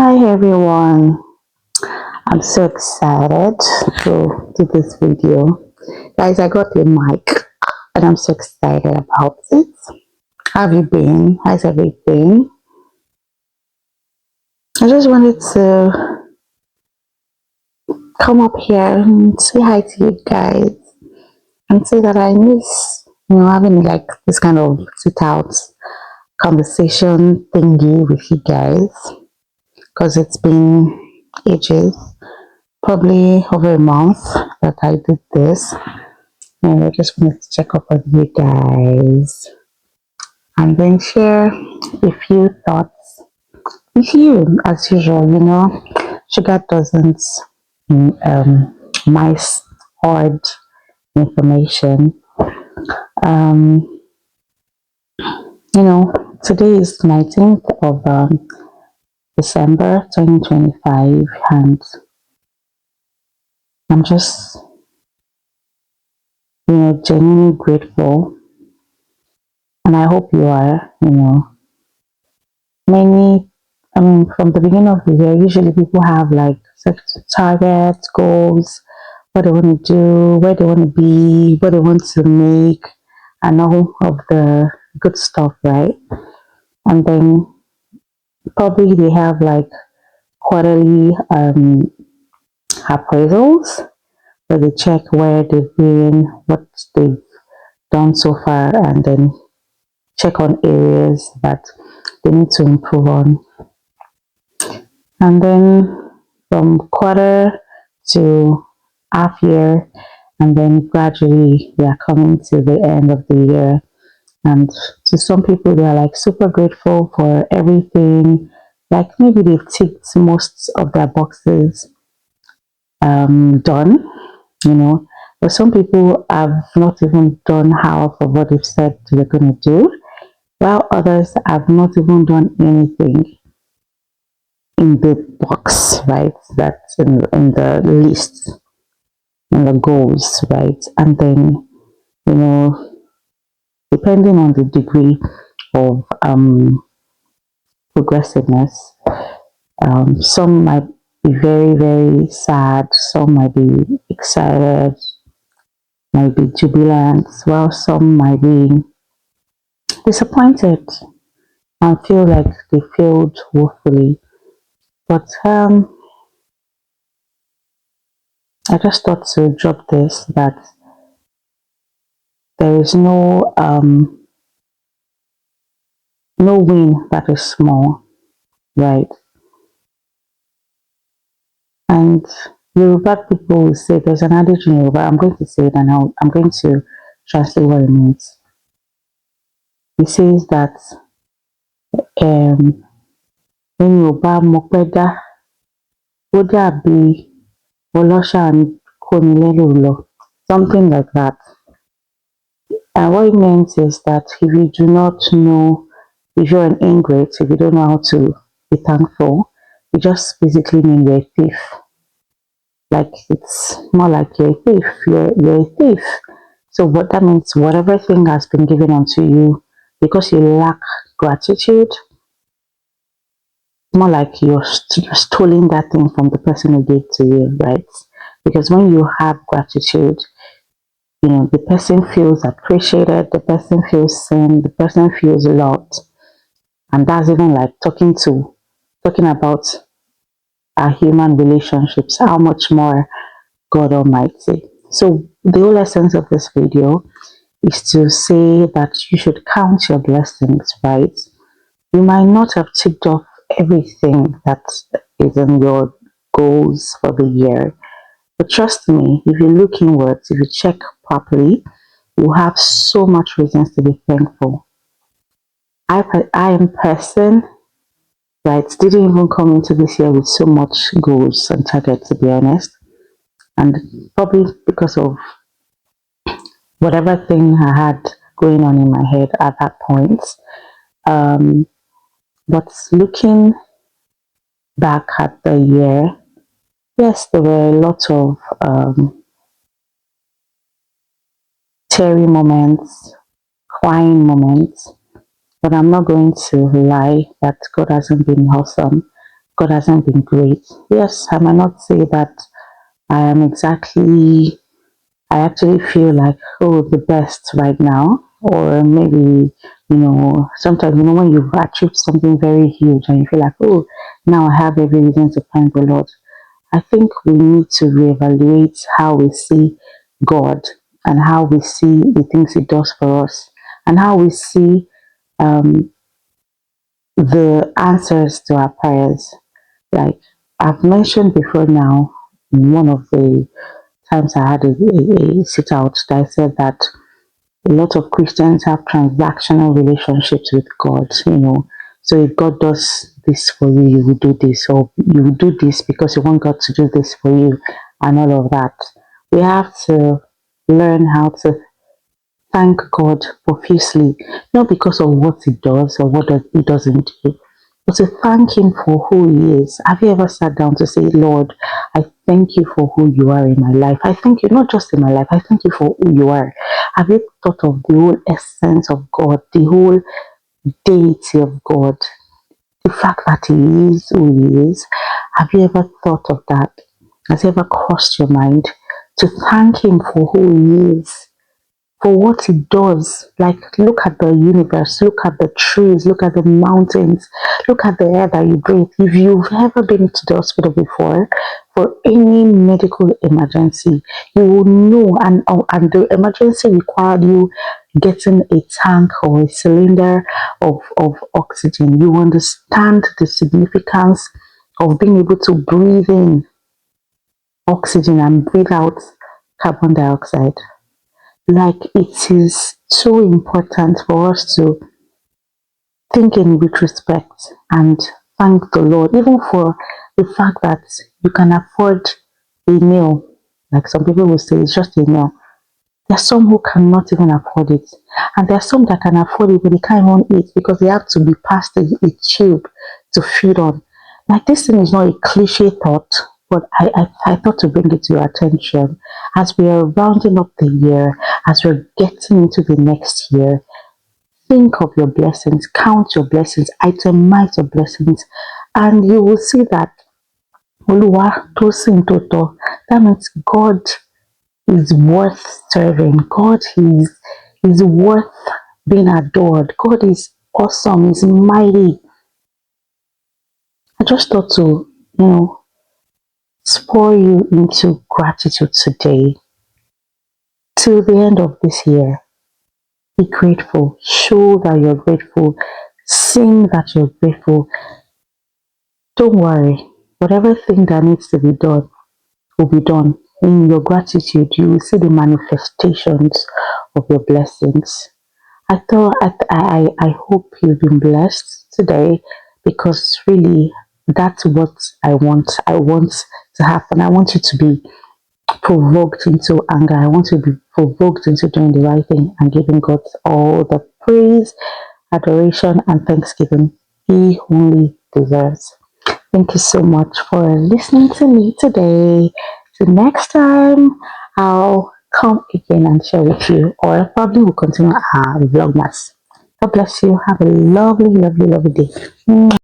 Hi everyone, I'm so excited to do this video. Guys, I got the mic and I'm so excited about it. How have you been? How's everything? I just wanted to come up here and say hi to you guys and say that I miss, having like this kind of sit out conversation thingy with you guys because it's been ages, probably over a month that I did this. And I just wanted to check up on you guys and then share a few thoughts with you. As usual, sugar doesn't mice hoard information. Um, Today is 19th of December 2025, and I'm just, genuinely grateful. And I hope you are, many from the beginning of the year, usually people have like such targets, goals, what they want to do, where they want to be, what they want to make, and all of the good stuff, right? And then probably they have like quarterly appraisals where they check where they've been, what they've done so far, and then check on areas that they need to improve on. And then from quarter to half year, and then gradually we are coming to the end of the year. And to some people, they are like super grateful for everything. Like maybe they've ticked most of their boxes done, you know. But some people have not even done half of what they've said they're going to do, while others have not even done anything in the box, right? That's in the list, in the goals, right? And then, you know, depending on the degree of progressiveness, some might be very, very sad, some might be excited, might be jubilant, while some might be disappointed and feel like they failed woefully. But I just thought to drop this that there is no win that is small, right? And Yoruba people will say there's an adage in Yoruba. I'm going to say it and I'm going to translate what it means. It says that um in Yoruba mopeda ó dàbí ọlọ́ṣà ń kóni lẹ́rù lọ, something like that. And what it means is that if you do not know, if you're an ingrate, if you don't know how to be thankful, it just basically means you're a thief. Like it's more like you're a thief. You're a thief. So what that means, whatever thing has been given unto you, because you lack gratitude, more like you're stealing that thing from the person who gave to you, right? Because when you have gratitude, the person feels appreciated, the person feels seen, the person feels loved. And that's even like talking about our human relationships, how much more God Almighty. So the whole essence of this video is to say that you should count your blessings, right? You might not have ticked off everything that is in your goals for the year, but trust me, if you look inwards, if you check properly, you have so much reasons to be thankful. I am person, right, didn't even come into this year with so much goals and targets, to be honest. And probably because of whatever thing I had going on in my head at that point. Um, but looking back at the year, yes, there were a lot of teary moments, crying moments, but I'm not going to lie that God hasn't been awesome. God hasn't been great. Yes, I might not say that I am exactly, I actually feel like, oh, the best right now. Or maybe, sometimes, when you've achieved something very huge and you feel like, oh, now I have every reason to thank the Lord. I think we need to reevaluate how we see God and how we see the things He does for us and how we see um, the answers to our prayers. Like I've mentioned before now, in one of the times I had a sit out, I said that a lot of Christians have transactional relationships with God, So if God does this for you, you will do this, or you will do this because you want God to do this for you, and all of that. We have to learn how to thank God profusely, not because of what He does or what He doesn't do, but to thank Him for who He is. Have you ever sat down to say, Lord, I thank you for who you are in my life? I thank you, not just in my life, I thank you for who you are. Have you thought of the whole essence of God, the whole deity of God, the fact that He is who He is? Have you ever thought of that? Has it ever crossed your mind to thank Him for who He is? For what He does. Like, look at the universe, look at the trees, look at the mountains, look at the air that you breathe. If you've ever been to the hospital before for any medical emergency, you will know, and the emergency required you getting a tank or a cylinder of oxygen. You understand the significance of being able to breathe in oxygen and breathe out carbon dioxide. Like it is so important for us to think in retrospect and thank the Lord, even for the fact that you can afford a meal. Like some people will say, it's just a meal. There are some who cannot even afford it, and there are some that can afford it, but they can't even eat because they have to be passed a tube to feed on. Like this thing is not a cliche thought, but I thought to bring it to your attention as we are rounding up the year, as we're getting into the next year. Think of your blessings, count your blessings, itemize your blessings, and you will see that Oluwa Tosin Toto. That means God is worth serving. God is worth being adored. God is awesome. He's mighty. I just thought to, spur you into gratitude today till the end of this year. Be grateful. Show that you're grateful. Sing that you're grateful. Don't worry. Whatever thing that needs to be done will be done. In your gratitude, you will see the manifestations of your blessings. I hope you've been blessed today because really that's what I want. I want to happen. I want you to be provoked into anger. I want to be provoked into doing the right thing and giving God all the praise, adoration, and thanksgiving He only deserves. Thank you so much for listening to me today. Till next time, I'll come again and share with you, or probably we'll continue our vlogmas. God bless you. Have a lovely, lovely, lovely day.